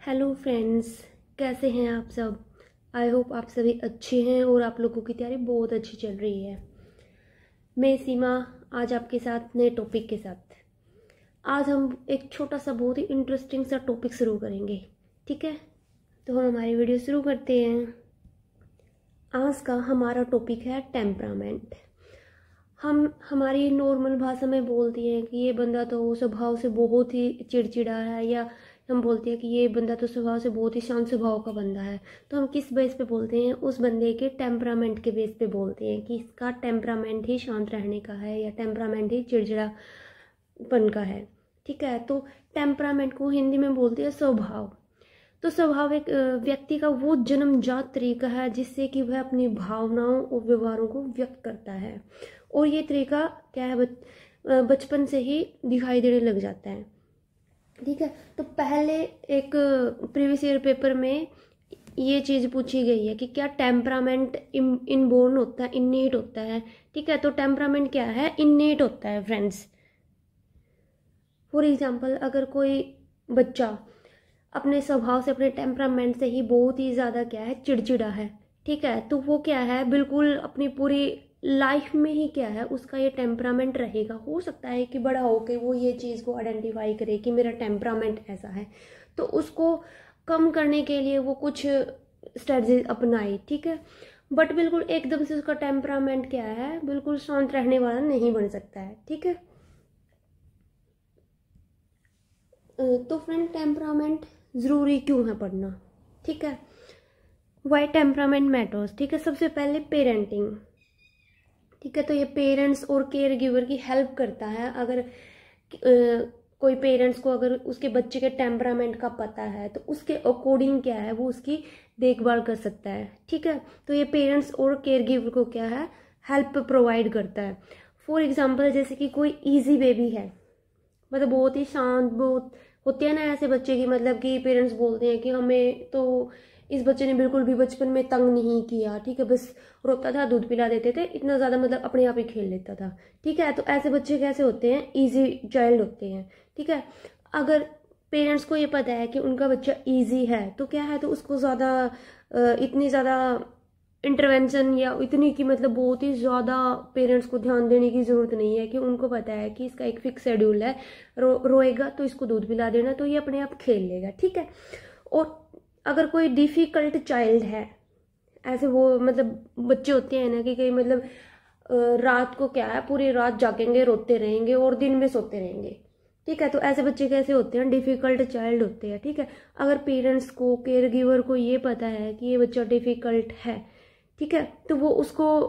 Hello friends, कैसे हैं आप सब। आई होप आप सभी अच्छे हैं और आप लोगों की तैयारी बहुत अच्छी चल रही है। मैं सीमा आज आपके साथ नए टॉपिक के साथ आज हम एक छोटा सा बहुत ही इंटरेस्टिंग सा टॉपिक शुरू करेंगे। ठीक है, तो हम हमारी वीडियो शुरू करते हैं। आज का हमारा टॉपिक है टेम्परामेंट। हम हमारी नॉर्मल भाषा में बोलते हैं कि ये बंदा तो स्वभाव से बहुत ही चिड़चिड़ा है, या हम बोलते हैं कि ये बंदा तो स्वभाव से बहुत ही शांत स्वभाव का बंदा है। तो हम किस बेस पे बोलते हैं? उस बंदे के टेम्परामेंट के बेस पे बोलते हैं कि इसका टेम्परामेंट ही शांत रहने का है या टेम्परामेंट ही चिड़चिड़ापन का है। ठीक है, तो टेम्परामेंट को हिंदी में बोलते हैं स्वभाव। तो स्वभाव एक व्यक्ति का वो जन्मजात तरीका है जिससे कि वह अपनी भावनाओं और व्यवहारों को व्यक्त करता है, और ये तरीका क्या है, बचपन से ही दिखाई देने लग जाता है। ठीक है, तो पहले एक प्रीवियस ईयर पेपर में ये चीज़ पूछी गई है कि क्या टेम्परामेंट इनबोर्न होता है, इन्नेट होता है। ठीक है, तो टेम्परामेंट क्या है? इन्नेट होता है फ्रेंड्स। फॉर एग्जाम्पल, अगर कोई बच्चा अपने स्वभाव से, अपने टेम्परामेंट से ही बहुत ही ज़्यादा क्या है, चिड़चिड़ा है। ठीक है, तो वो क्या है, बिल्कुल अपनी पूरी लाइफ में ही क्या है, उसका ये टेम्परामेंट रहेगा। हो सकता है कि बड़ा होके वो ये चीज़ को आइडेंटिफाई करे कि मेरा टेम्परामेंट ऐसा है, तो उसको कम करने के लिए वो कुछ स्ट्रेटजी अपनाए। ठीक है, बट बिल्कुल एकदम से उसका टेम्परामेंट क्या है, बिल्कुल शांत रहने वाला नहीं बन सकता है। ठीक है, तो फ्रेंड, टेम्परामेंट ज़रूरी क्यों है पढ़ना? ठीक है, वाई टेम्परामेंट मैटर्स। ठीक है, सबसे पहले पेरेंटिंग। ठीक है, तो ये पेरेंट्स और केयर गिवर की हेल्प करता है। अगर कोई पेरेंट्स को अगर उसके बच्चे के टेम्परामेंट का पता है तो उसके अकॉर्डिंग क्या है, वो उसकी देखभाल कर सकता है। ठीक है, तो ये पेरेंट्स और केयर गिवर को क्या है, हेल्प प्रोवाइड करता है। फॉर एग्जाम्पल, जैसे कि कोई ईजी बेबी है, मतलब बहुत ही शांत, बहुत होते हैं ना ऐसे बच्चे की, मतलब कि पेरेंट्स बोलते हैं कि हमें तो इस बच्चे ने बिल्कुल भी बचपन में तंग नहीं किया। ठीक है, बस रोता था, दूध पिला देते थे, इतना ज़्यादा मतलब अपने आप ही खेल लेता था। ठीक है, तो ऐसे बच्चे कैसे होते हैं? इजी चाइल्ड होते हैं। ठीक है, अगर पेरेंट्स को ये पता है कि उनका बच्चा इजी है तो क्या है, तो उसको ज़्यादा इतनी ज़्यादा इंटरवेंशन या इतनी की मतलब बहुत ही ज़्यादा पेरेंट्स को ध्यान देने की ज़रूरत नहीं है, कि उनको पता है कि इसका एक फिक्स शेड्यूल है, रोएगा तो इसको दूध पिला देना, तो ये अपने आप खेल लेगा। ठीक है, और अगर कोई डिफ़िकल्ट चाइल्ड है, ऐसे वो मतलब बच्चे होते हैं ना कि कई मतलब रात को क्या है, पूरी रात जागेंगे, रोते रहेंगे और दिन में सोते रहेंगे। ठीक है, तो ऐसे बच्चे कैसे होते हैं? डिफ़िकल्ट चाइल्ड होते हैं। ठीक है, अगर पेरेंट्स को, केयर गिवर को ये पता है कि ये बच्चा डिफ़िकल्ट है, ठीक है, तो वो उसको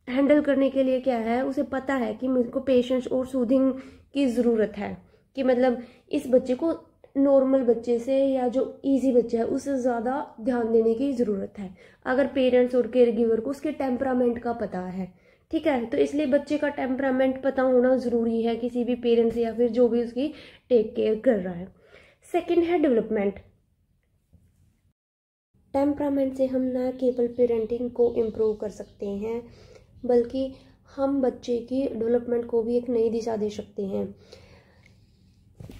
हैंडल करने के लिए क्या है, उसे पता है कि मेरे को पेशेंस और सूदिंग की ज़रूरत है, कि मतलब इस बच्चे को नॉर्मल बच्चे से या जो इजी बच्चा है उससे ज़्यादा ध्यान देने की ज़रूरत है, अगर पेरेंट्स और केयर गिवर को उसके टेम्परामेंट का पता है। ठीक है, तो इसलिए बच्चे का टेम्परामेंट पता होना ज़रूरी है किसी भी पेरेंट्स या फिर जो भी उसकी टेक केयर कर रहा है। सेकेंड है डेवलपमेंट। टेम्परामेंट से हम ना केवल पेरेंटिंग को इम्प्रूव कर सकते हैं, बल्कि हम बच्चे की डेवलपमेंट को भी एक नई दिशा दे सकते हैं।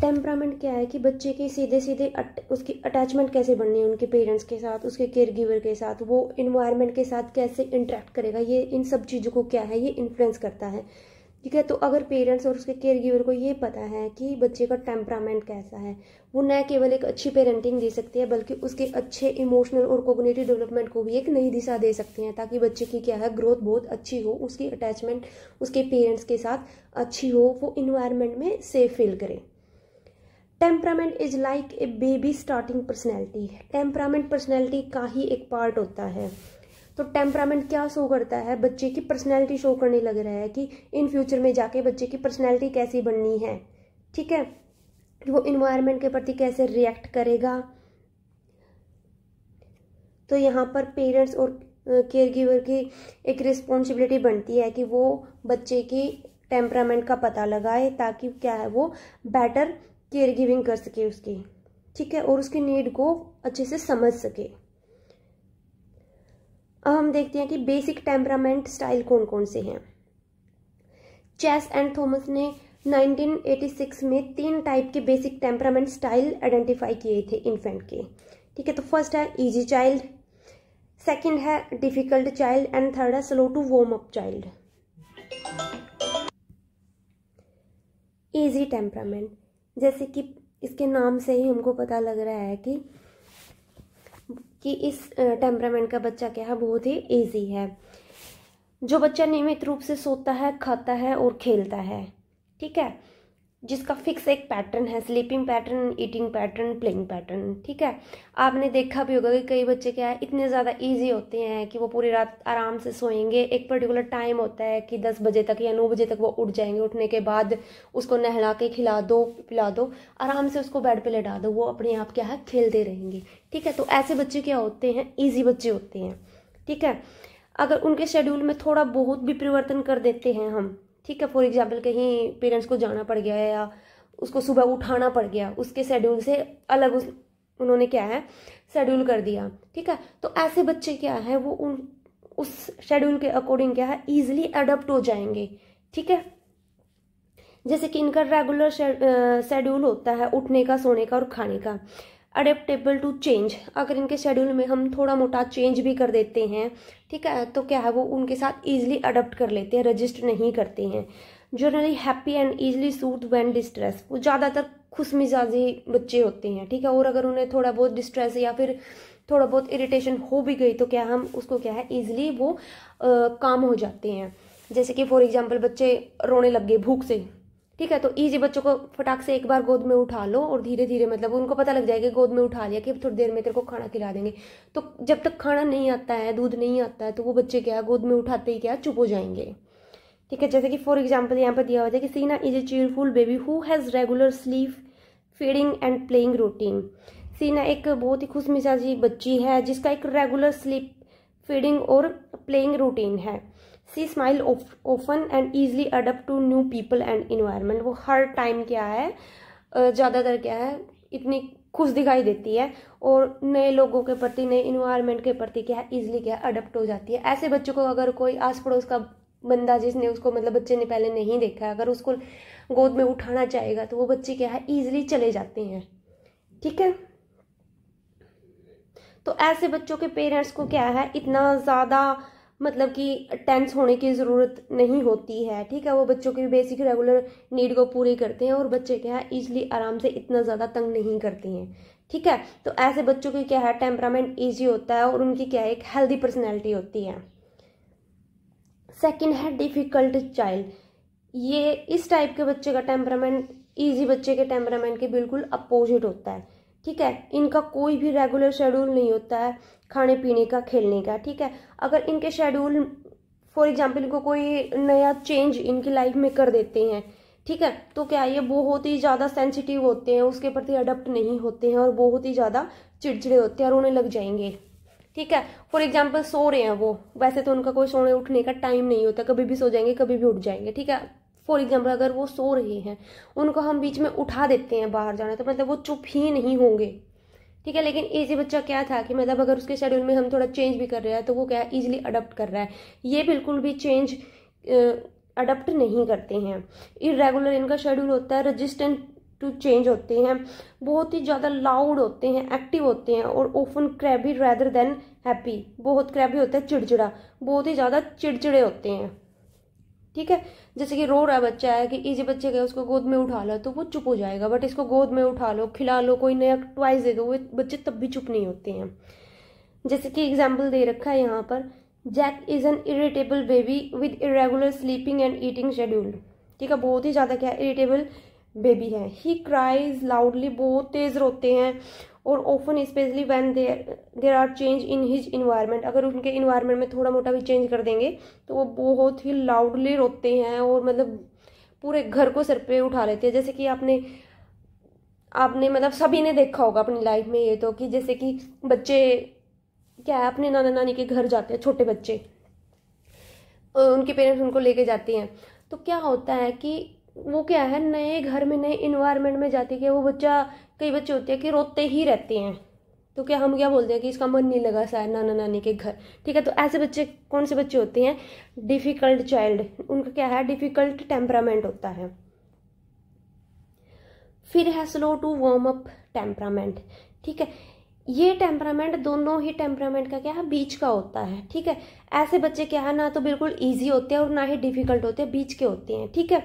टेम्परामेंट क्या है कि बच्चे की सीधे सीधे उसकी अटैचमेंट कैसे बननी है उनके पेरेंट्स के साथ, उसके केयर गिवर के साथ, वो इन्वायरमेंट के साथ कैसे इंटरेक्ट करेगा, ये इन सब चीज़ों को क्या है, ये इन्फ्लुएंस करता है। ठीक है, तो अगर पेरेंट्स और उसके केयर गिवर को ये पता है कि बच्चे का टेम्परामेंट कैसा है, वो न केवल एक अच्छी पेरेंटिंग दे सकते हैं बल्कि उसके अच्छे इमोशनल और कोग्निटिव डेवलपमेंट को भी एक नई दिशा दे सकते हैं, ताकि बच्चे की क्या है, ग्रोथ बहुत अच्छी हो, उसकी अटैचमेंट उसके पेरेंट्स के साथ अच्छी हो, वो इन्वायरमेंट में सेफ फील करे। Temperament is like a baby starting personality. Temperament personality का ही एक पार्ट होता है। तो टेम्परामेंट क्या शो करता है? बच्चे की पर्सनैलिटी शो करने लग रहा है कि इन फ्यूचर में जाके बच्चे की पर्सनैलिटी कैसी बननी है। ठीक है, वो इन्वायरमेंट के प्रति कैसे रिएक्ट करेगा। तो यहाँ पर पेरेंट्स और केयर गिवर की एक रिस्पॉन्सिबिलिटी बनती है कि वो बच्चे की टेम्परामेंट का पता लगाए, ताकि क्या है, वो बेटर केयर गिविंग कर सके उसकी। ठीक है, और उसकी नीड को अच्छे से समझ सके। अब हम देखते हैं कि बेसिक टेम्परामेंट स्टाइल कौन कौन से हैं। चेस एंड थॉमस ने 1986 में 3 टाइप के बेसिक टेम्परामेंट स्टाइल आइडेंटिफाई किए थे इन्फेंट के, ठीक है। तो फर्स्ट है इजी चाइल्ड, सेकंड है डिफिकल्ट चाइल्ड एंड थर्ड है slow to warm up child. Easy temperament, जैसे कि इसके नाम से ही हमको पता लग रहा है कि इस टेम्परामेंट का बच्चा क्या है, बहुत ही इजी है। जो बच्चा नियमित रूप से सोता है, खाता है और खेलता है, ठीक है, जिसका फिक्स एक पैटर्न है, sleeping pattern, eating pattern, playing pattern, ठीक है। आपने देखा भी होगा कि कई बच्चे क्या है इतने ज़्यादा इजी होते हैं कि वो पूरी रात आराम से सोएंगे। एक पर्टिकुलर टाइम होता है कि 10 बजे तक या 9 बजे तक वो उठ जाएंगे। उठने के बाद उसको नहला के खिला दो, पिला दो, आराम से उसको बेड पे लेटा दो, वो अपने आप क्या है खेलते रहेंगे, ठीक है। तो ऐसे बच्चे क्या होते हैं, ईजी बच्चे होते हैं, ठीक है। अगर उनके शेड्यूल में थोड़ा बहुत भी परिवर्तन कर देते हैं हम, ठीक है, फॉर एग्जाम्पल कहीं पेरेंट्स को जाना पड़ गया है या उसको सुबह उठाना पड़ गया, उसके शेड्यूल से अलग उन्होंने क्या है शेड्यूल कर दिया, ठीक है। तो ऐसे बच्चे क्या है वो उस शेड्यूल के अकॉर्डिंग क्या है ईजिली अडॉप्ट हो जाएंगे, ठीक है। जैसे कि इनका रेगुलर शेड्यूल होता है उठने का, सोने का और खाने का। अडेप्टेबल टू चेंज, अगर इनके शेड्यूल में हम थोड़ा मोटा चेंज भी कर देते हैं, ठीक है, तो क्या है वो उनके साथ ईजिली अडॉप्ट कर लेते हैं, रजिस्ट नहीं करते हैं। Generally happy and easily suit when distress, वो ज़्यादातर खुश मिजाजी बच्चे होते हैं, ठीक है। और अगर उन्हें थोड़ा बहुत डिस्ट्रेस या फिर थोड़ा बहुत इरिटेशन हो भी गई तो क्या हम उसको क्या है ईजिली वो काम हो जाते हैं। जैसे कि फॉर एग्जाम्पल बच्चे रोने लग गए भूख से, ठीक है, तो ईजी बच्चों को फटाक से एक बार गोद में उठा लो और धीरे धीरे मतलब उनको पता लग जाएगा गोद में उठा लिया कि थोड़ी देर में तेरे को खाना खिला देंगे। तो जब तक खाना नहीं आता है, दूध नहीं आता है, तो वो बच्चे क्या गोद में उठाते ही क्या चुप हो जाएंगे, ठीक है। जैसे कि फॉर एग्जाम्पल यहाँ पर दिया हुआ है कि सीना is a cheerful baby who has regular sleep, feeding and playing routine. सीना एक बहुत ही खुश मिजाजी बच्ची है जिसका एक रेगुलर स्लीप, फीडिंग और प्लेइंग रूटीन है। She smile often and easily adapt to new people and environment, वो हर टाइम क्या है ज़्यादातर क्या है इतनी खुश दिखाई देती है और नए लोगों के प्रति, नए इन्वायरमेंट के प्रति क्या है ईजिली क्या है अडप्ट हो जाती है। ऐसे बच्चों को अगर कोई आस पड़ोस का बंदा जिसने उसको मतलब बच्चे ने पहले नहीं देखा, अगर उसको गोद में उठाना चाहेगा तो वो बच्चे क्या है ईजिली चले जाते हैं, ठीक है। तो ऐसे बच्चों के पेरेंट्स को क्या है इतना ज़्यादा मतलब कि टेंस होने की ज़रूरत नहीं होती है, ठीक है। वो बच्चों की बेसिक रेगुलर नीड को पूरी करते हैं और बच्चे क्या है ईजिली आराम से इतना ज़्यादा तंग नहीं करते हैं, ठीक है। तो ऐसे बच्चों की क्या है टेम्परामेंट ईजी होता है और उनकी क्या है एक हेल्दी पर्सनैलिटी होती है। सेकेंड है डिफ़िकल्ट चाइल्ड, ये इस टाइप के बच्चे का टेम्परामेंट ईजी बच्चे के टेम्परामेंट के बिल्कुल अपोजिट होता है, ठीक है। इनका कोई भी रेगुलर शेड्यूल नहीं होता है खाने पीने का, खेलने का, ठीक है। अगर इनके शेड्यूल फॉर एग्जांपल इनको कोई नया चेंज इनकी लाइफ में कर देते हैं, ठीक है, तो क्या ये बहुत ही ज़्यादा सेंसिटिव होते हैं, उसके प्रति अडप्ट नहीं होते हैं और बहुत ही ज़्यादा चिड़चिड़े होते हैं और रोने लग जाएंगे, ठीक है। फॉर एग्जाम्पल सो रहे हैं वो, वैसे तो उनका कोई सोने उठने का टाइम नहीं होता, कभी भी सो जाएंगे कभी भी उठ जाएंगे, ठीक है। फॉर एग्जाम्पल अगर वो सो रहे हैं, उनको हम बीच में उठा देते हैं बाहर जाना, तो मतलब वो चुप ही नहीं होंगे, ठीक है। लेकिन ईजी बच्चा क्या था कि मतलब अगर उसके शेड्यूल में हम थोड़ा चेंज भी कर रहे हैं तो वो क्या है ईजिली अडप्ट कर रहा है। ये बिल्कुल भी चेंज अडप्ट नहीं करते हैं। इरेगुलर इनका शेड्यूल होता है, रेजिस्टेंट टू चेंज होते हैं, बहुत ही ज़्यादा लाउड होते हैं, एक्टिव होते हैं और often crabby rather than happy, बहुत क्रैबी होता है चिड़चिड़ा, बहुत ही ज़्यादा चिड़चिड़े होते हैं, ठीक है। जैसे कि रो रहा बच्चा है कि इजी बच्चे का उसको गोद में उठा लो तो वो चुप हो जाएगा, बट इसको गोद में उठा लो, खिला लो, कोई नया टॉयज दे दो, वो बच्चे तब भी चुप नहीं होते हैं। जैसे कि एग्जाम्पल दे रखा है यहाँ पर, Jack is an irritable baby with irregular sleeping and eating schedule, ठीक है, बहुत ही ज़्यादा क्या इरिटेबल बेबी है। ही क्राइज लाउडली, बहुत तेज रोते हैं और often specially when there are change in his environment, अगर उनके इन्वायरमेंट में थोड़ा मोटा भी चेंज कर देंगे तो वो बहुत ही लाउडली रोते हैं और मतलब पूरे घर को सिर पे उठा लेते हैं। जैसे कि आपने मतलब सभी ने देखा होगा अपनी लाइफ में ये तो, कि जैसे कि बच्चे क्या है अपने नाना नानी के घर जाते हैं, छोटे बच्चे, उनके पेरेंट्स उनको लेके जाते हैं, तो क्या होता है कि वो क्या है नए घर में, नए इन्वायरमेंट में जाती है वो बच्चा, कई बच्चे होते हैं कि रोते ही रहते हैं, तो क्या हम क्या बोलते हैं कि इसका मन नहीं लगा शायद नाना नानी के घर, ठीक है। तो ऐसे बच्चे कौन से बच्चे होते हैं, डिफ़िकल्ट चाइल्ड, उनका क्या है डिफ़िकल्ट टेम्परामेंट होता है। फिर है slow to warm up temperament, ठीक है। ये टेम्परामेंट दोनों ही टेम्परामेंट का क्या है, बीच का होता है, ठीक है। ऐसे बच्चे क्या है ना तो बिल्कुल ईजी होते हैं और ना ही डिफिकल्ट होते हैं, बीच के होते हैं, ठीक है।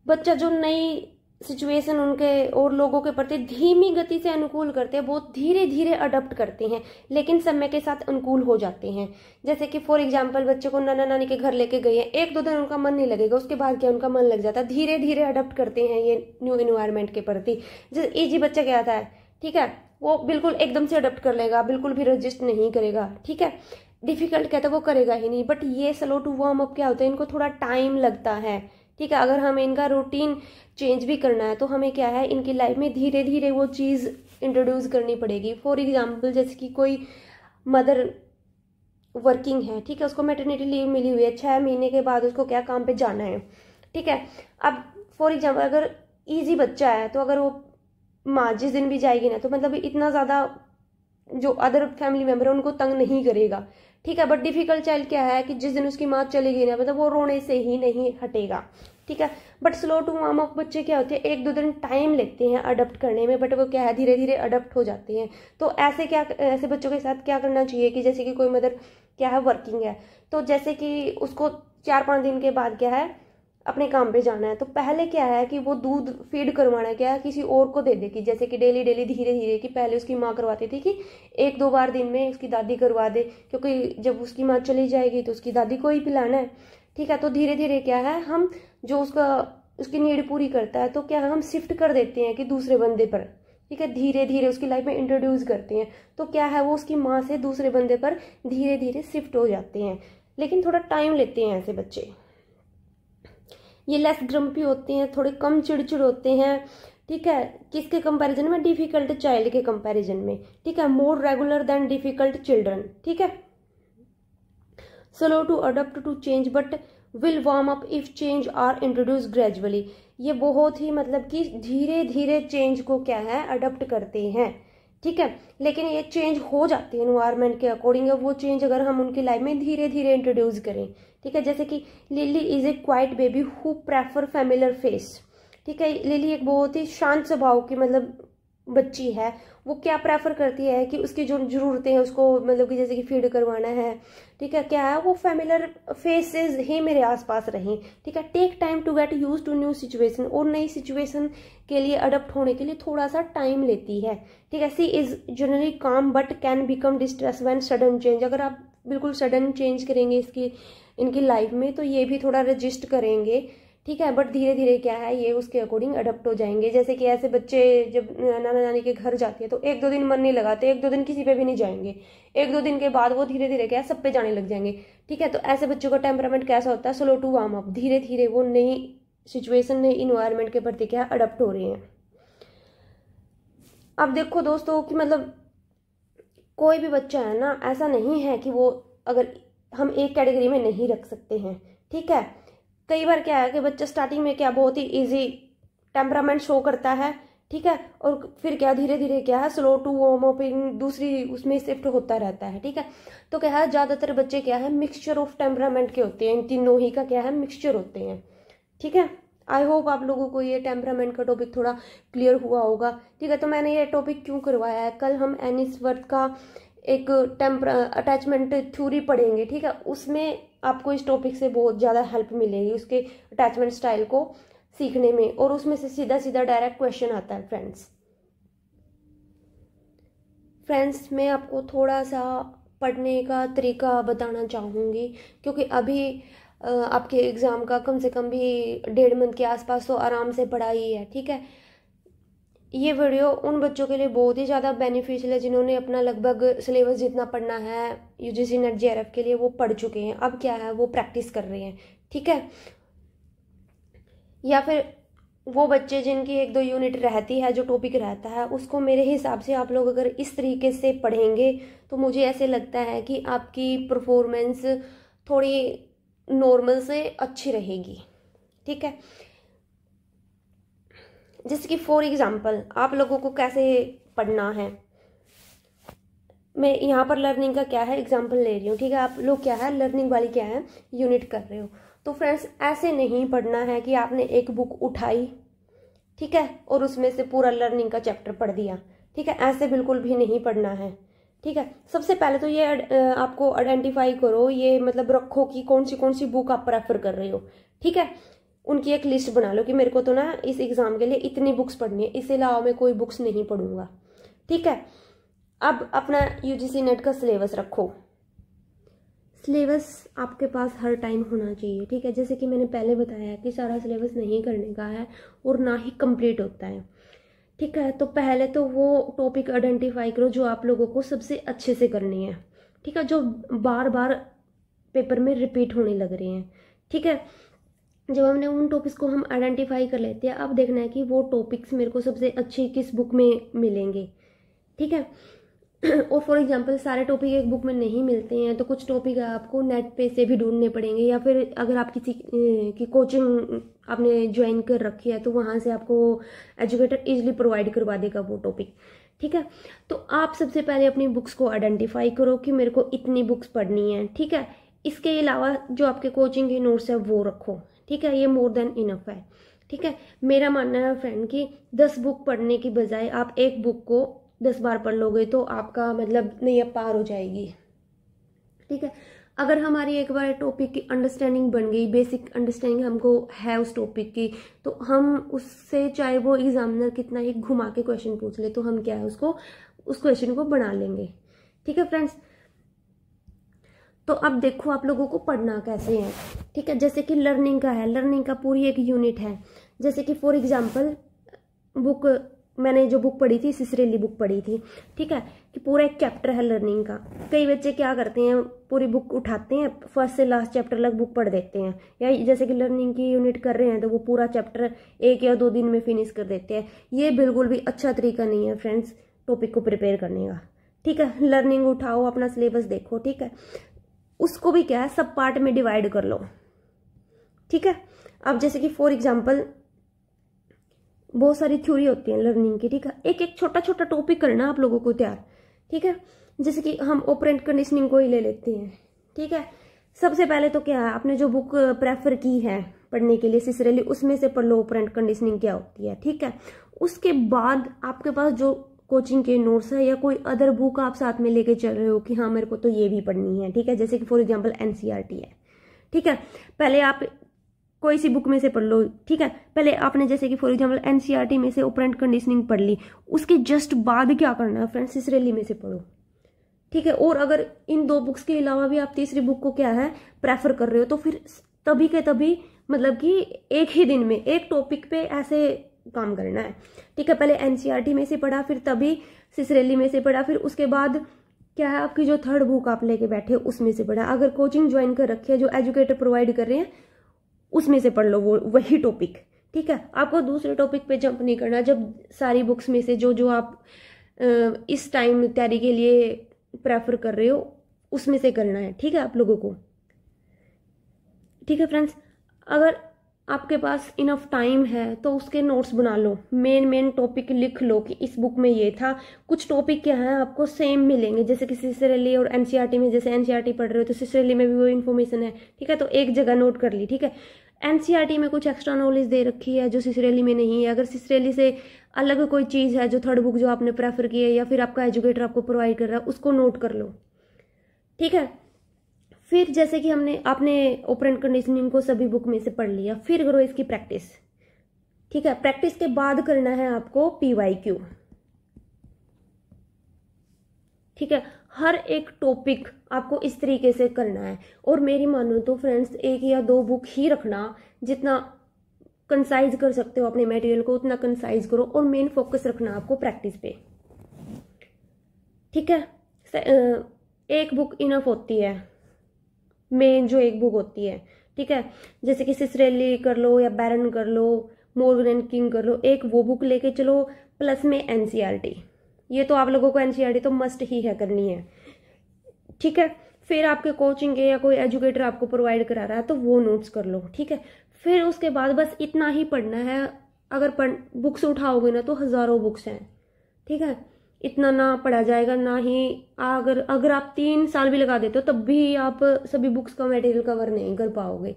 बच्चा जो नई सिचुएशन उनके और लोगों के प्रति धीमी गति से अनुकूल करते हैं, बहुत धीरे धीरे अडॉप्ट करते हैं, लेकिन समय के साथ अनुकूल हो जाते हैं। जैसे कि फॉर एग्जांपल बच्चे को नाना नानी के घर लेके गए हैं, 1-2 दिन उनका मन नहीं लगेगा, उसके बाद क्या उनका मन लग जाता है, धीरे धीरे अडॉप्ट करते हैं ये न्यू इन्वायरमेंट के प्रति। जैसे इजी बच्चा क्या आता है, ठीक है, वो बिल्कुल एकदम से अडॉप्ट कर लेगा, बिल्कुल भी रजिस्ट नहीं करेगा, ठीक है। डिफिकल्ट कहता है वो करेगा ही नहीं। बट ये स्लो टू वार्म अप क्या होता है, इनको थोड़ा टाइम लगता है, ठीक है। अगर हमें इनका रूटीन चेंज भी करना है तो हमें क्या है, इनकी लाइफ में धीरे धीरे वो चीज़ इंट्रोड्यूस करनी पड़ेगी। फॉर एग्जाम्पल जैसे कि कोई मदर वर्किंग है, ठीक है, उसको मैटरनिटी लीव मिली हुई है, 6 महीने के बाद उसको क्या काम पे जाना है, ठीक है। अब फॉर एग्जाम्पल अगर ईजी बच्चा है तो अगर वो माँ जिस दिन भी जाएगी ना तो मतलब इतना ज़्यादा जो अदर फैमिली मेम्बर है उनको तंग नहीं करेगा, ठीक है। बट डिफिकल्ट चाइल्ड क्या है कि जिस दिन उसकी माँ चली गई ना मतलब वो रोने से ही नहीं हटेगा, ठीक है। But slow to warm up बच्चे क्या होते हैं, 1-2 दिन टाइम लेते हैं अडॉप्ट करने में, बट वो क्या है धीरे धीरे अडॉप्ट हो जाते हैं। तो ऐसे बच्चों के साथ क्या करना चाहिए कि जैसे कि कोई मदर क्या है वर्किंग है, तो जैसे कि उसको 4-5 दिन के बाद क्या है अपने काम पे जाना है, तो पहले क्या है कि वो दूध फीड करवाना क्या है किसी और को दे देगी, जैसे कि डेली डेली धीरे धीरे, कि पहले उसकी माँ करवाती थी कि 1-2 बार दिन में उसकी दादी करवा दे, क्योंकि जब उसकी माँ चली जाएगी तो उसकी दादी को ही पिलाना है, ठीक है। तो धीरे धीरे क्या है हम जो उसकी नीड पूरी करता है तो क्या है हम शिफ्ट कर देते हैं कि दूसरे बंदे पर, ठीक है, धीरे धीरे उसकी लाइफ में इंट्रोड्यूस करते हैं। तो क्या है वो उसकी माँ से दूसरे बंदे पर धीरे धीरे शिफ्ट हो जाते हैं, लेकिन थोड़ा टाइम लेते हैं ऐसे बच्चे। ये लेस ग्रम्पी होते हैं, थोड़े कम चिड़चिड़ होते हैं, ठीक है, किसके कंपैरिजन में, डिफिकल्ट चाइल्ड के कंपैरिजन में, ठीक है। More regular than difficult children, ठीक है। Slow to adopt to change but will warm up if change are introduce gradually. ये बहुत ही मतलब कि धीरे धीरे चेंज को क्या है अडॉप्ट करते हैं, ठीक है, लेकिन ये चेंज हो जाती है एनवायरनमेंट के अकॉर्डिंग। वो चेंज अगर हम उनकी लाइफ में धीरे धीरे इंट्रोड्यूस करें, ठीक है। जैसे कि lily is a quite baby who prefer familiar face, ठीक है। लिली एक बहुत ही शांत स्वभाव की मतलब बच्ची है, वो क्या प्रेफर करती है कि उसकी जो जरूरतें हैं उसको मतलब कि जैसे कि फीड करवाना है, ठीक है, क्या है वो फैमिलियर फेसेस ही मेरे आसपास रहें, ठीक है। Take time to get use to new situation, और नई सिचुएशन के लिए अडॉप्ट होने के लिए थोड़ा सा टाइम लेती है, ठीक है। सी इज जनरली काम but can become distress when sudden change. अगर आप बिल्कुल सडन चेंज करेंगे इनकी लाइफ में तो ये भी थोड़ा रजिस्ट करेंगे, ठीक है, बट धीरे धीरे क्या है ये उसके अकॉर्डिंग अडॉप्ट हो जाएंगे। जैसे कि ऐसे बच्चे जब नाना नानी के घर जाते हैं तो 1-2 दिन मन नहीं लगाते, 1-2 दिन किसी पे भी नहीं जाएंगे, 1-2 दिन के बाद वो धीरे धीरे क्या है सब पे जाने लग जाएंगे, ठीक है। तो ऐसे बच्चों का टेम्परामेंट कैसा होता है, स्लो टू वार्म अप, धीरे धीरे वो नई सिचुएशन नई इन्वायरमेंट के प्रति क्या अडॉप्ट हो रहे हैं। अब देखो दोस्तों कि मतलब कोई भी बच्चा है ना ऐसा नहीं है कि वो अगर हम एक कैटेगरी में नहीं रख सकते हैं, ठीक है। कई बार क्या है कि बच्चा स्टार्टिंग में क्या बहुत ही इजी टेम्परामेंट शो करता है, ठीक है, और फिर क्या धीरे धीरे क्या है स्लो टू वार्म अप दूसरी उसमें शिफ्ट होता रहता है, ठीक है। तो क्या है ज्यादातर बच्चे क्या है मिक्सचर ऑफ टेम्परामेंट के होते हैं, इन तीनों ही का क्या है मिक्सचर होते हैं, ठीक है। आई होप आप लोगों को ये टेम्परामेंट का टॉपिक थोड़ा क्लियर हुआ होगा, ठीक है। तो मैंने ये टॉपिक क्यों करवाया है, कल हम एनिसवर्थ का एक अटैचमेंट थ्योरी पढ़ेंगे, ठीक है, उसमें आपको इस टॉपिक से बहुत ज़्यादा हेल्प मिलेगी उसके अटैचमेंट स्टाइल को सीखने में, और उसमें से सीधा सीधा डायरेक्ट क्वेश्चन आता है। फ्रेंड्स मैं आपको थोड़ा सा पढ़ने का तरीका बताना चाहूँगी, क्योंकि अभी आपके एग्ज़ाम का कम से कम भी 1.5 मंथ के आसपास तो आराम से पढ़ाई है, ठीक है। ये वीडियो उन बच्चों के लिए बहुत ही ज़्यादा बेनिफिशियल है जिन्होंने अपना लगभग सिलेबस जितना पढ़ना है यूजीसी नेट जेआरएफ के लिए वो पढ़ चुके हैं, अब क्या है वो प्रैक्टिस कर रहे हैं, ठीक है। या फिर वो बच्चे जिनकी 1-2 यूनिट रहती है जो टॉपिक रहता है उसको मेरे हिसाब से आप लोग अगर इस तरीके से पढ़ेंगे तो मुझे ऐसे लगता है कि आपकी परफॉर्मेंस थोड़ी नॉर्मल से अच्छी रहेगी, ठीक है। जैसे कि फॉर एग्जाम्पल आप लोगों को कैसे पढ़ना है, मैं यहाँ पर लर्निंग का क्या है एग्जाम्पल ले रही हूँ, ठीक है। आप लोग क्या है लर्निंग वाली क्या है यूनिट कर रहे हो, तो फ्रेंड्स ऐसे नहीं पढ़ना है कि आपने एक बुक उठाई, ठीक है, और उसमें से पूरा लर्निंग का चैप्टर पढ़ दिया। ठीक है, ऐसे बिल्कुल भी नहीं पढ़ना है। ठीक है, सबसे पहले तो ये आपको आइडेंटिफाई करो, ये मतलब रखो कि कौन सी बुक आप प्रेफर कर रहे हो। ठीक है, उनकी एक लिस्ट बना लो कि मेरे को तो ना इस एग्जाम के लिए इतनी बुक्स पढ़नी है, इसके अलावा मैं कोई बुक्स नहीं पढ़ूंगा। ठीक है, अब अपना यूजीसी नेट का सिलेबस रखो। सिलेबस आपके पास हर टाइम होना चाहिए। ठीक है, जैसे कि मैंने पहले बताया कि सारा सिलेबस नहीं करने का है और ना ही कंप्लीट होता है। ठीक है, तो पहले तो वो टॉपिक आइडेंटिफाई करो जो आप लोगों को सबसे अच्छे से करनी है। ठीक है, जो बार बार पेपर में रिपीट होने लग रहे हैं। ठीक है, जब हमने उन टॉपिक्स को हम आइडेंटिफाई कर लेते हैं, अब देखना है कि वो टॉपिक्स मेरे को सबसे अच्छे किस बुक में मिलेंगे। ठीक है, और फॉर एग्जांपल सारे टॉपिक एक बुक में नहीं मिलते हैं, तो कुछ टॉपिक आपको नेट पे से भी ढूंढने पड़ेंगे, या फिर अगर आप किसी की कोचिंग आपने ज्वाइन कर रखी है तो वहाँ से आपको एजुकेटर इजीली प्रोवाइड करवा देगा वो टॉपिक। ठीक है, तो आप सबसे पहले अपनी बुक्स को आइडेंटिफाई करो कि मेरे को इतनी बुक्स पढ़नी है। ठीक है, इसके अलावा जो आपके कोचिंग के नोट्स है वो रखो। ठीक है, ये मोर देन इनफ है। ठीक है, मेरा मानना है फ्रेंड कि 10 बुक पढ़ने की बजाय आप एक बुक को 10 बार पढ़ लोगे तो आपका मतलब नैया पार हो जाएगी। ठीक है, अगर हमारी एक बार टॉपिक की अंडरस्टैंडिंग बन गई, बेसिक अंडरस्टैंडिंग हमको है उस टॉपिक की, तो हम उससे चाहे वो एग्जामिनर कितना ही घुमा के क्वेश्चन पूछ ले तो हम क्या है उसको उस क्वेश्चन को बना लेंगे। ठीक है फ्रेंड्स, तो अब देखो आप लोगों को पढ़ना कैसे है। ठीक है, जैसे कि लर्निंग का है, लर्निंग का पूरी एक यूनिट है। जैसे कि फॉर एग्जांपल बुक मैंने जो बुक पढ़ी थी सिसरेली बुक पढ़ी थी। ठीक है, कि पूरा एक चैप्टर है लर्निंग का। कई बच्चे क्या करते हैं, पूरी बुक उठाते हैं, फर्स्ट से लास्ट चैप्टर तक बुक पढ़ देते हैं, या जैसे कि लर्निंग की यूनिट कर रहे हैं तो वो पूरा चैप्टर 1 या 2 दिन में फिनिश कर देते हैं। ये बिल्कुल भी अच्छा तरीका नहीं है फ्रेंड्स टॉपिक को प्रिपेयर करने का। ठीक है, लर्निंग उठाओ, अपना सिलेबस देखो। ठीक है, उसको भी क्या है सब पार्ट में डिवाइड कर लो। ठीक है, अब जैसे कि फॉर एग्जांपल बहुत सारी थ्योरी होती है लर्निंग की। ठीक है, एक एक छोटा छोटा टॉपिक करना आप लोगों को तैयार। ठीक है, जैसे कि हम ऑपरेंट कंडीशनिंग को ही ले लेते हैं। ठीक है, सबसे पहले तो क्या है, आपने जो बुक प्रेफर की है पढ़ने के लिए सिसरेली, उसमें से पढ़ लो ऑपरेंट कंडीशनिंग क्या होती है। ठीक है, उसके बाद आपके पास जो कोचिंग के नोट्स है या कोई अदर बुक आप साथ में लेके चल रहे हो कि हाँ मेरे को तो ये भी पढ़नी है। ठीक है, जैसे कि फॉर एग्जांपल एनसीईआरटी है। ठीक है, पहले आप कोई सी बुक में से पढ़ लो। ठीक है, पहले आपने जैसे कि फॉर एग्जांपल एनसीईआरटी में से ऑपरेंट कंडीशनिंग पढ़ ली, उसके जस्ट बाद क्या करना है फ्रेंड्स, सिसरेली में से पढ़ो। ठीक है, और अगर इन 2 बुक्स के अलावा भी आप तीसरी बुक को क्या है प्रेफर कर रहे हो तो फिर तभी के तभी मतलब कि एक ही दिन में एक टॉपिक पे ऐसे काम करना है। ठीक है, पहले एनसीईआरटी में से पढ़ा, फिर तभी सिसरेली में से पढ़ा, फिर उसके बाद क्या है आपकी जो थर्ड बुक आप लेके बैठे हो उसमें से पढ़ा। अगर कोचिंग ज्वाइन कर रखी है जो एजुकेटर प्रोवाइड कर रहे हैं उसमें से पढ़ लो वो वही टॉपिक। ठीक है, आपको दूसरे टॉपिक पे जंप नहीं करना। जब सारी बुक्स में से जो जो आप इस टाइम तैयारी के लिए प्रेफर कर रहे हो उसमें से करना है। ठीक है, आप लोगों को। ठीक है फ्रेंड्स, अगर आपके पास इनफ टाइम है तो उसके नोट्स बना लो, मेन टॉपिक लिख लो कि इस बुक में ये था। कुछ टॉपिक क्या है आपको सेम मिलेंगे, जैसे कि सिसरेली और एनसीईआरटी में, जैसे एनसीईआरटी पढ़ रहे हो तो सिसरेली में भी वो इन्फॉर्मेशन है। ठीक है, तो एक जगह नोट कर ली। ठीक है, एनसीईआरटी में कुछ एक्स्ट्रा नॉलेज दे रखी है जो सिसरेली में नहीं है। अगर सिसरेली से अलग कोई चीज़ है जो थर्ड बुक जो आपने प्रेफर की है या फिर आपका एजुकेटर आपको प्रोवाइड कर रहा है उसको नोट कर लो। ठीक है, फिर जैसे कि आपने ऑपरेंट कंडीशनिंग को सभी बुक में से पढ़ लिया, फिर करो इसकी प्रैक्टिस। ठीक है, प्रैक्टिस के बाद करना है आपको पीवाईक्यू। ठीक है, हर एक टॉपिक आपको इस तरीके से करना है। और मेरी मानो तो फ्रेंड्स 1 या 2 बुक ही रखना, जितना कंसाइज कर सकते हो अपने मटेरियल को उतना कंसाइज करो, और मेन फोकस रखना आपको प्रैक्टिस पे। ठीक है, एक बुक इनफ होती है, मेन जो एक बुक होती है। ठीक है, जैसे कि सिसरेली कर लो या बैरन कर लो, मॉर्गन एंड किंग कर लो, एक वो बुक लेके चलो, प्लस में एनसीईआरटी। ये तो आप लोगों को एनसीईआरटी तो मस्ट ही है करनी है। ठीक है, फिर आपके कोचिंग के या कोई एजुकेटर आपको प्रोवाइड करा रहा है तो वो नोट्स कर लो। ठीक है, फिर उसके बाद बस इतना ही पढ़ना है। अगर बुक्स उठाओगे ना तो हजारों बुक्स हैं। ठीक है, इतना ना पढ़ा जाएगा, ना ही अगर आप 3 साल भी लगा देते हो तब भी आप सभी बुक्स का मटेरियल कवर नहीं कर पाओगे।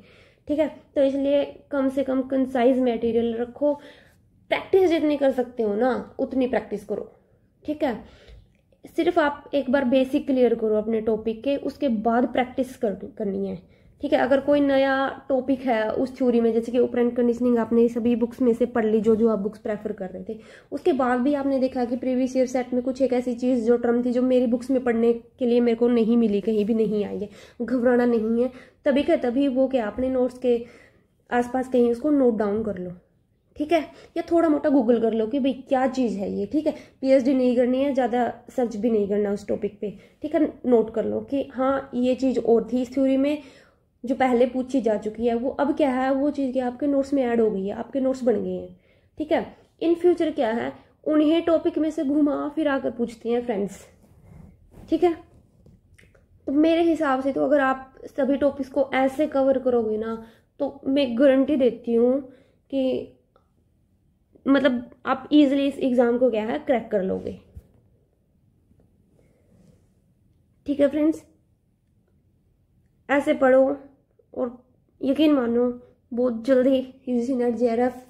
ठीक है, तो इसलिए कम से कम कंसाइज मटेरियल रखो। प्रैक्टिस जितनी कर सकते हो ना उतनी प्रैक्टिस करो, ठीक है। सिर्फ आप एक बार बेसिक क्लियर करो अपने टॉपिक के, उसके बाद प्रैक्टिस करनी है, ठीक है। अगर कोई नया टॉपिक है उस थ्योरी में, जैसे कि ऑपरेंट कंडीशनिंग आपने सभी बुक्स में से पढ़ ली, जो आप बुक्स प्रेफर कर रहे थे, उसके बाद भी आपने देखा कि प्रीवियस ईयर सेट में कुछ एक ऐसी चीज़ जो टर्म थी जो मेरी बुक्स में पढ़ने के लिए मेरे को नहीं मिली, कहीं भी नहीं आई है, घबराना नहीं है। तभी का तभी वो क्या अपने नोट्स के आसपास कहीं उसको नोट डाउन कर लो, ठीक है, या थोड़ा मोटा गूगल कर लो कि भाई क्या चीज़ है ये, ठीक है। पीएचडी नहीं करनी है, ज़्यादा सर्च भी नहीं करना उस टॉपिक पे, ठीक है। नोट कर लो कि हाँ ये चीज़ और थी इस थ्योरी में जो पहले पूछी जा चुकी है, वो अब क्या है, वो चीज़ क्या आपके नोट्स में ऐड हो गई है, आपके नोट्स बन गए हैं, ठीक है। इन फ्यूचर क्या है, उन्हें टॉपिक में से घुमा फिरा कर पूछती हैं फ्रेंड्स, ठीक है। तो मेरे हिसाब से तो अगर आप सभी टॉपिक्स को ऐसे कवर करोगे ना, तो मैं गारंटी देती हूँ कि मतलब आप इजीली इस एग्जाम को क्या है क्रैक कर लोगे, ठीक है फ्रेंड्स। ऐसे पढ़ो और यकीन मानो बहुत जल्दी यूजीसी नेट जेआरएफ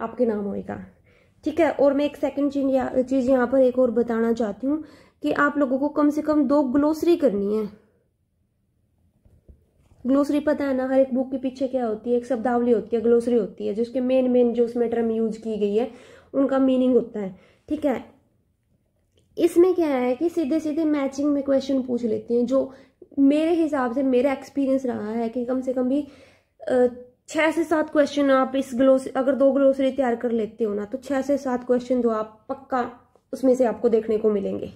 आपके नाम होएगा, ठीक है। और मैं एक सेकंड चीज़ यहाँ पर एक और बताना चाहती हूँ कि आप लोगों को कम से कम 2 ग्लोसरी करनी है। ग्लोसरी पता है ना, हर एक बुक के पीछे क्या होती है, एक शब्दावली होती है, ग्लोसरी होती है, जिसके मेन जो उसमें टर्म यूज की गई है उनका मीनिंग होता है, ठीक है। इसमें क्या है कि सीधे सीधे मैचिंग में क्वेश्चन पूछ लेते हैं, जो मेरे हिसाब से मेरा एक्सपीरियंस रहा है कि कम से कम भी 6 से 7 क्वेश्चन आप इस अगर 2 ग्लोसरी तैयार कर लेते हो ना, तो 6 से 7 क्वेश्चन जो आप पक्का उसमें से आपको देखने को मिलेंगे,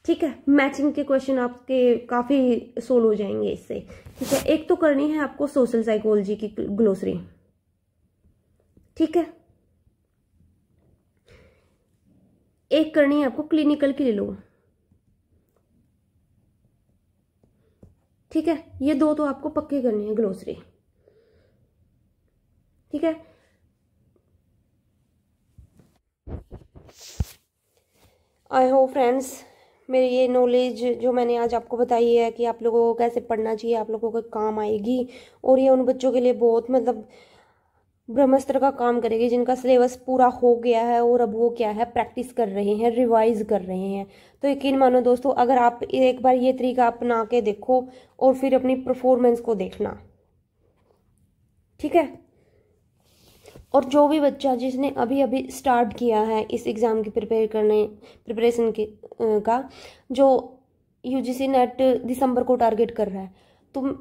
ठीक है। मैचिंग के क्वेश्चन आपके काफ़ी सोल्व हो जाएंगे इससे, ठीक है। एक तो करनी है आपको सोशल साइकोलॉजी की ग्लोसरी, ठीक है। एक करनी है आपको क्लिनिकल की ले लो, ठीक है। ये 2 तो आपको पक्के करनी है ग्लोसरी, ठीक है। आई होप फ्रेंड्स मेरी ये नॉलेज जो मैंने आज आपको बताई है कि आप लोगों को कैसे पढ़ना चाहिए, आप लोगों को काम आएगी, और ये उन बच्चों के लिए बहुत मतलब ब्रह्मास्त्र का काम करेगी जिनका सिलेबस पूरा हो गया है और अब वो क्या है प्रैक्टिस कर रहे हैं, रिवाइज कर रहे हैं। तो यकीन मानो दोस्तों, अगर आप एक बार ये तरीका अपना के देखो और फिर अपनी परफॉर्मेंस को देखना, ठीक है। और जो भी बच्चा जिसने अभी अभी स्टार्ट किया है इस एग्ज़ाम की प्रिपरेशन का, जो यूजीसी नेट दिसंबर को टारगेट कर रहा है, तुम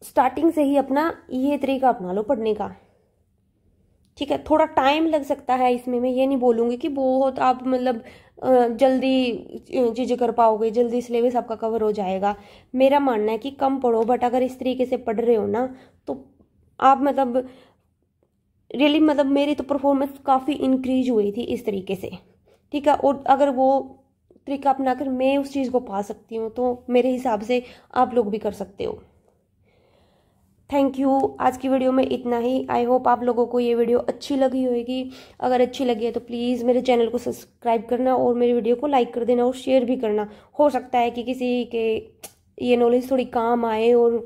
स्टार्टिंग से ही अपना ये तरीका अपना लो पढ़ने का, ठीक है। थोड़ा टाइम लग सकता है इसमें, मैं ये नहीं बोलूँगी कि बहुत आप मतलब जल्दी चीज़ें कर पाओगे, जल्दी सिलेबस आपका कवर हो जाएगा। मेरा मानना है कि कम पढ़ो, बट अगर इस तरीके से पढ़ रहे हो ना तो आप मतलब रियली मतलब मेरी तो परफॉर्मेंस काफ़ी इंक्रीज हुई थी इस तरीके से, ठीक है। और अगर वो तरीका अपनाकर मैं उस चीज़ को पा सकती हूँ तो मेरे हिसाब से आप लोग भी कर सकते हो। Thank you. आज की वीडियो में इतना ही। आई होप आप लोगों को ये वीडियो अच्छी लगी होगी। अगर अच्छी लगी है तो प्लीज़ मेरे चैनल को सब्सक्राइब करना और मेरी वीडियो को लाइक कर देना और शेयर भी करना। हो सकता है कि किसी के ये नॉलेज थोड़ी काम आए और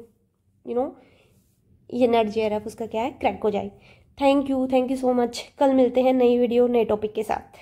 ये नेट जेआरएफ उसका क्या है क्रैक हो जाए। Thank you so much. कल मिलते हैं नई वीडियो नए टॉपिक के साथ।